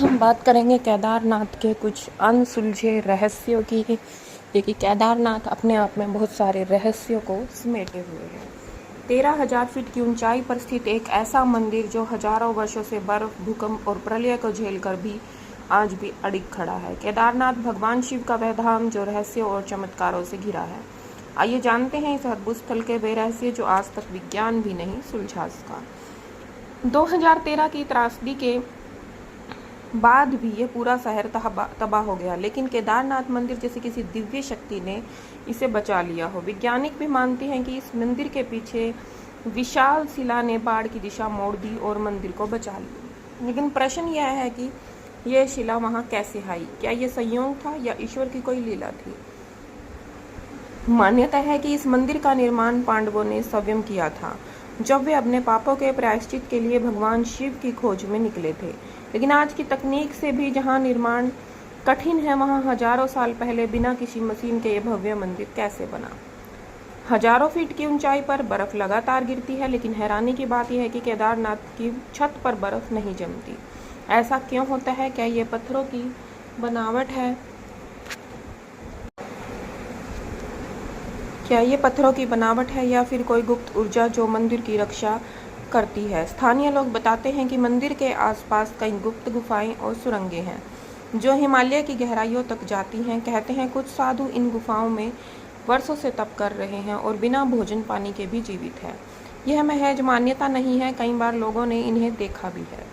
हम बात करेंगे केदारनाथ के कुछ अनसुलझे रहस्यों की। क्योंकि केदारनाथ अपने आप में बहुत सारे रहस्यों को समेटे हुए है। 13,000 फीट की ऊंचाई पर स्थित एक ऐसा मंदिर जो हजारों वर्षों से बर्फ, भूकंप और प्रलय को झेलकर भी आज भी अडिग खड़ा है। केदारनाथ भगवान शिव का वह धाम जो रहस्यों और चमत्कारों से घिरा है। आइए जानते हैं इस अद्भुत स्थल के वे रहस्य जो आज तक विज्ञान भी नहीं सुलझा सका। 2013 की त्रासदी के बाद भी ये पूरा शहर तबाह हो गया, लेकिन केदारनाथ मंदिर जैसे किसी दिव्य शक्ति ने इसे बचा लिया हो। वैज्ञानिक भी मानते हैं कि इस मंदिर के पीछे विशाल शिला ने बाढ़ की दिशा मोड़ दी और मंदिर को बचा लिया। लेकिन प्रश्न यह है कि यह शिला वहां कैसे आई? क्या यह संयोग था या ईश्वर की कोई लीला थी? मान्यता है कि इस मंदिर का निर्माण पांडवों ने स्वयं किया था जब वे अपने पापों के प्रायश्चित के लिए भगवान शिव की खोज में निकले थे। लेकिन आज की तकनीक से भी जहां निर्माण कठिन है, वहां हजारों साल पहले बिना किसी मशीन के ये भव्य मंदिर कैसे बना? हजारों फीट की ऊंचाई पर बर्फ लगातार गिरती है, लेकिन हैरानी की बात यह है कि केदारनाथ की छत पर बर्फ नहीं जमती। ऐसा क्यों होता है? क्या ये पत्थरों की बनावट है? क्या ये पत्थरों की बनावट है या फिर कोई गुप्त ऊर्जा जो मंदिर की रक्षा करती है? स्थानीय लोग बताते हैं कि मंदिर के आसपास कई गुप्त गुफाएं और सुरंगें हैं जो हिमालय की गहराइयों तक जाती हैं। कहते हैं कुछ साधु इन गुफाओं में वर्षों से तप कर रहे हैं और बिना भोजन पानी के भी जीवित है। यह महज मान्यता नहीं है, कई बार लोगों ने इन्हें देखा भी है।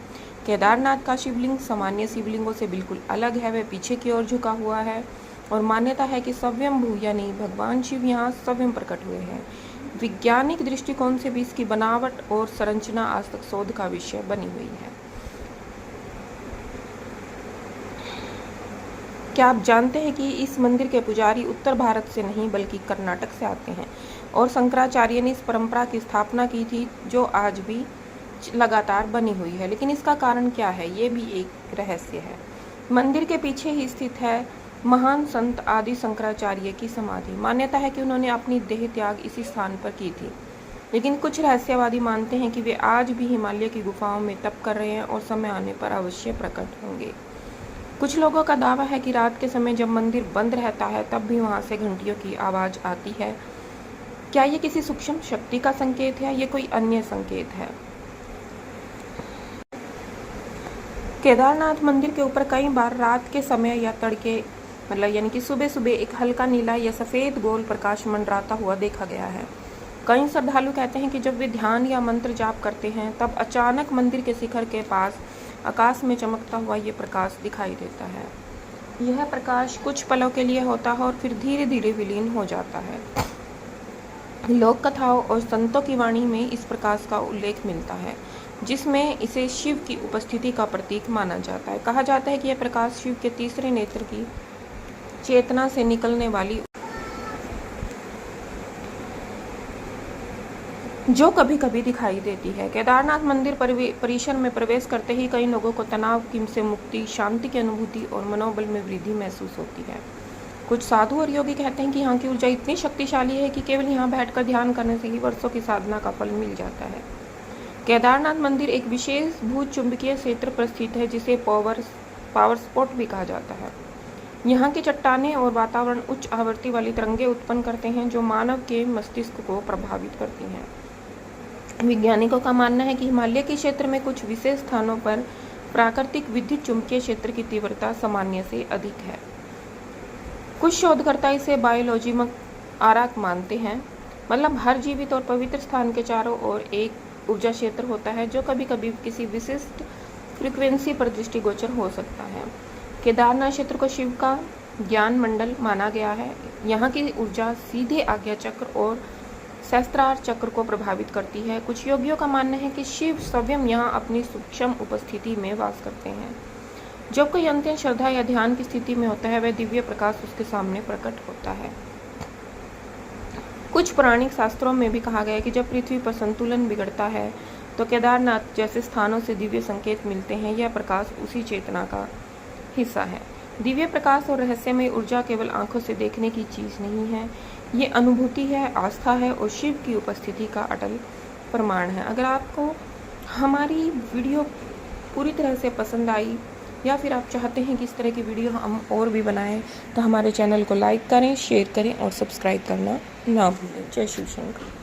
केदारनाथ का शिवलिंग सामान्य शिवलिंगों से बिल्कुल अलग है। वह पीछे की ओर झुका हुआ है और मान्यता है कि स्वयंभू यानी भगवान शिव यहाँ स्वयं प्रकट हुए हैं। वैज्ञानिक दृष्टिकोण से भी इसकी बनावट और संरचना आज तक शोध का विषय बनी हुई है। क्या आप जानते हैं कि इस मंदिर के पुजारी उत्तर भारत से नहीं बल्कि कर्नाटक से आते हैं और शंकराचार्य ने इस परंपरा की स्थापना की थी जो आज भी लगातार बनी हुई है। लेकिन इसका कारण क्या है, ये भी एक रहस्य है। मंदिर के पीछे ही स्थित है महान संत आदि शंकराचार्य की समाधि। मान्यता है कि उन्होंने अपनी देह त्याग इसी स्थान पर की थी। लेकिन कुछ रहस्यवादी मानते हैं कि वे आज भी हिमालय की गुफाओं में तप कर रहे हैं और समय आने पर अवश्य प्रकट होंगे। कुछ लोगों का दावा है कि रात के समय जब मंदिर बंद रहता है तब भी वहां से घंटियों की आवाज आती है। क्या ये किसी सूक्ष्म शक्ति का संकेत है या कोई अन्य संकेत है? केदारनाथ मंदिर के ऊपर कई बार रात के समय या तड़के यानी कि सुबह सुबह एक हल्का नीला या सफेद गोल प्रकाश मंडराता हुआ देखा गया है। कई श्रद्धालु कहते हैं कि जब वे ध्यान या मंत्र जाप करते हैं तब अचानक मंदिर के शिखर के पास आकाश में चमकता हुआ ये प्रकाश दिखाई देता है। यह प्रकाश कुछ पलों के लिए होता है और फिर धीरे धीरे विलीन हो जाता है। लोक कथाओं और संतों की वाणी में इस प्रकाश का उल्लेख मिलता है जिसमें इसे शिव की उपस्थिति का प्रतीक माना जाता है। कहा जाता है कि यह प्रकाश शिव के तीसरे नेत्र की चेतना से निकलने वाली जो कभी कभी दिखाई देती है। केदारनाथ मंदिर परिसर में प्रवेश करते ही कई लोगों को तनाव से मुक्ति, शांति की अनुभूति और मनोबल में वृद्धि महसूस होती है। कुछ साधु और योगी कहते हैं कि यहाँ की ऊर्जा इतनी शक्तिशाली है कि केवल यहाँ बैठकर ध्यान करने से ही वर्षों की साधना का फल मिल जाता है। केदारनाथ मंदिर एक विशेष भूत चुंबकीय क्षेत्र पर स्थित है जिसे पावर स्पॉट भी कहा जाता है। यहाँ की चट्टानें और वातावरण उच्च आवृत्ति वाली तरंगें उत्पन्न करते हैं जो मानव के मस्तिष्क को प्रभावित करती हैं। वैज्ञानिकों का मानना है कि हिमालय के क्षेत्र में कुछ विशेष स्थानों पर प्राकृतिक विद्युत चुंबकीय क्षेत्र की तीव्रता सामान्य से अधिक है। कुछ शोधकर्ता इसे बायोलॉजिकल आराक मानते हैं, मतलब हर जीवित और पवित्र स्थान के चारों ओर एक ऊर्जा क्षेत्र होता है जो कभी कभी किसी विशिष्ट फ्रीक्वेंसी पर दृष्टिगोचर हो सकता है। केदारनाथ क्षेत्र को शिव का ज्ञान मंडल माना गया है। यहाँ की ऊर्जा सीधे आज्ञा चक्र और सहस्त्रार चक्र को प्रभावित करती है। कुछ योगियों का मानना है कि शिव स्वयं यहाँ अपनी सूक्ष्म उपस्थिति में वास करते हैं। जब कोई अंतिम श्रद्धा या ध्यान की स्थिति में होता है वह दिव्य प्रकाश उसके सामने प्रकट होता है। कुछ पौराणिक शास्त्रों में भी कहा गया है कि जब पृथ्वी पर संतुलन बिगड़ता है तो केदारनाथ जैसे स्थानों से दिव्य संकेत मिलते हैं। यह प्रकाश उसी चेतना का हिस्सा है। दिव्य प्रकाश और रहस्यमय ऊर्जा केवल आंखों से देखने की चीज नहीं है, ये अनुभूति है, आस्था है और शिव की उपस्थिति का अटल प्रमाण है। अगर आपको हमारी वीडियो पूरी तरह से पसंद आई या फिर आप चाहते हैं कि इस तरह की वीडियो हम और भी बनाएं, तो हमारे चैनल को लाइक करें, शेयर करें और सब्सक्राइब करना ना भूलें। जय शिव शंकर।